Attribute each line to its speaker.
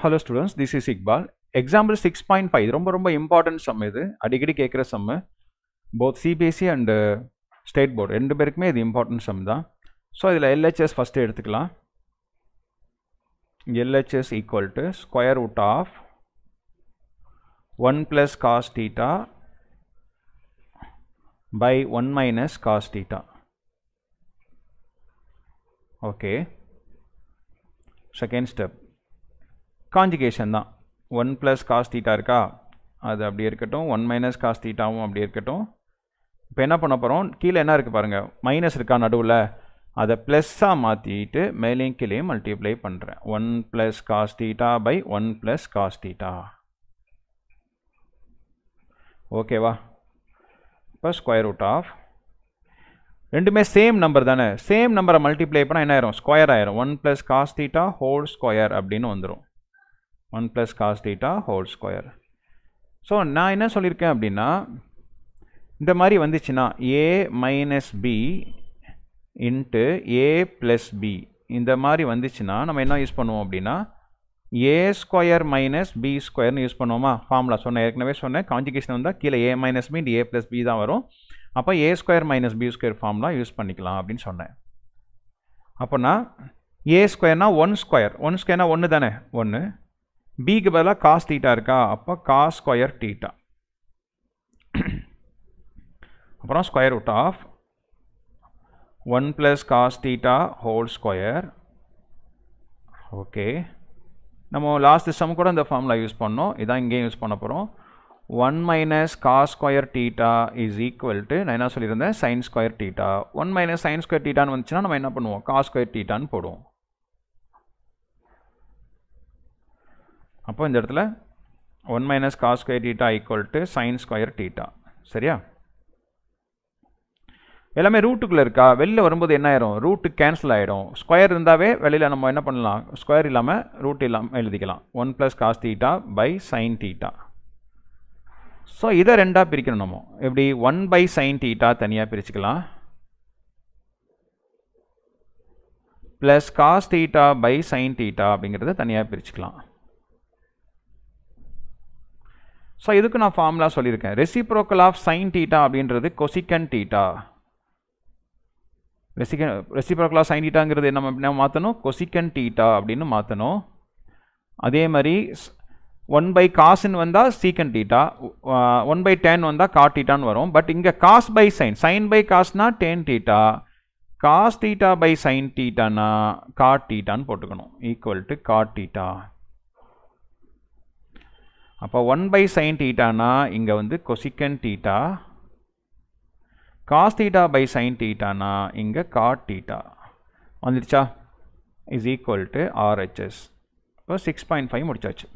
Speaker 1: Hello students, this is Iqbal. Example 6.5 இது ரொம்ப important sum இது. அடிக்கடி கேட்குற sum. Both CBSE and Stateboard ரெண்டு பேருக்குமே இது important sum தான். ஸோ இதில் LHS ஃபஸ்ட்டு எடுத்துக்கலாம். LHS equal to square root of 1 plus cos theta by 1 minus cos theta. Okay. Second step. Conjugation தான் 1 plus cos theta இருக்கா அது அப்படியே இருக்கட்டும் 1 minus cos thetaவும் அப்படியே இருக்கட்டும் இப்போ என்ன பண்ண போகிறோம் கீழே என்ன இருக்குது பாருங்கள் மைனஸ் இருக்கா நடுவில் அதை ப்ளஸ்ஸாக மாற்றிட்டு மேலேயும் கீழே மல்டிப்ளை பண்ணுறேன் 1 plus cos theta by 1 plus cos theta ஓகேவா இப்போ ஸ்கொயர் ரூட் ஆஃப் ரெண்டுமே சேம் நம்பர் தானே சேம் நம்பரை மல்டிப்ளை பண்ணால் என்ன ஆயிரும் ஸ்கொயர் ஆயிரும் 1 plus cos theta whole square அப்படின்னு வந்துடும் 1 plus cos theta whole square. So நான் என்ன சொல்லியிருக்கேன் அப்படின்னா இந்த மாதிரி வந்துச்சுன்னா a minus b into a plus b இந்த மாதிரி வந்துச்சுன்னா நம்ம என்ன யூஸ் பண்ணுவோம் அப்படின்னா a square minus b squareனு யூஸ் பண்ணுவோமா ஃபார்முலா சொன்னேன் ஏற்கனவே சொன்னேன் கான்ஜுகேஷன் வந்தால் கீழே a minus b into a plus b தான் வரும் அப்போ a square minus b square formula use பண்ணிக்கலாம் அப்படின்னு சொன்னேன் அப்போனா a ஸ்கொயர்னா 1 ஸ்கொயர்னா 1 தானே 1 bக்கு பதிலாக cos theta இருக்கா அப்போ cos square theta அப்புறம் square root of 1 plus cos theta whole square okay நம்ம லாஸ்ட் சம் கூட இந்த ஃபார்முலா யூஸ் பண்ணோம் இதான் இங்கேயும் யூஸ் பண்ண போகிறோம் 1 minus cos square theta is equal to நான் என்ன சொல்லியிருந்தேன் sin square theta 1 minus sin square thetaன்னு வந்துச்சுன்னா நம்ம என்ன பண்ணுவோம் cos square thetaன்னு போடுவோம் அப்போ இந்த இடத்துல 1 minus cos square theta equal to sin square theta சரியா எல்லாமே ரூட்டுக்குள்ளே இருக்கா வெளியில் வரும்போது என்ன ஆயிரும் ரூட்டு கேன்சல் ஆகிடும் ஸ்கொயர் இருந்தாவே வெளியில் நம்ம என்ன பண்ணலாம் ஸ்கொயர் இல்லாமல் ரூட் இல்லாமல் எழுதிக்கலாம் 1 plus cos theta by sin theta so இதை ரெண்டாக பிரிக்கணும் நம்ம எப்படி 1 by sin theta தனியாக பிரிச்சுக்கலாம் plus cos theta by sin theta அப்படிங்கிறத தனியாக பிரிச்சுக்கலாம் ஸோ இதுக்கு நான் ஃபார்முலா சொல்லியிருக்கேன் ரெசிப்ரோக்கல் ஆஃப் சைன் தீட்டா அப்படின்றது கொசிகன் தீட்டா ரெசிப்ரோக்கல் ஆஃப் சைன் தீட்டாங்கிறது நம்ம மாற்றணும் கொசிகன் தீட்டா அப்படின்னு மாற்றணும் அதே மாதிரி 1 by காஸ்ன்னு வந்தால் சீக்கன் தீட்டா 1 by tan வந்தால் காட் தீட்டான்னு வரும் பட் இங்கே cos by sin sin by காஸ்னா tan theta cos theta by sin தீட்டானா காட் தீட்டான்னு போட்டுக்கணும் ஈக்குவல் டு காட் தீட்டா அப்போ 1 by sin thetaனா இங்கே வந்து cosecant theta cos theta by sin தீட்டானா இங்கே காட் தீட்டா வந்துடுச்சா இஸ் ஈக்குவல் டு RHS இப்போ 6.5 முடிச்சாச்சு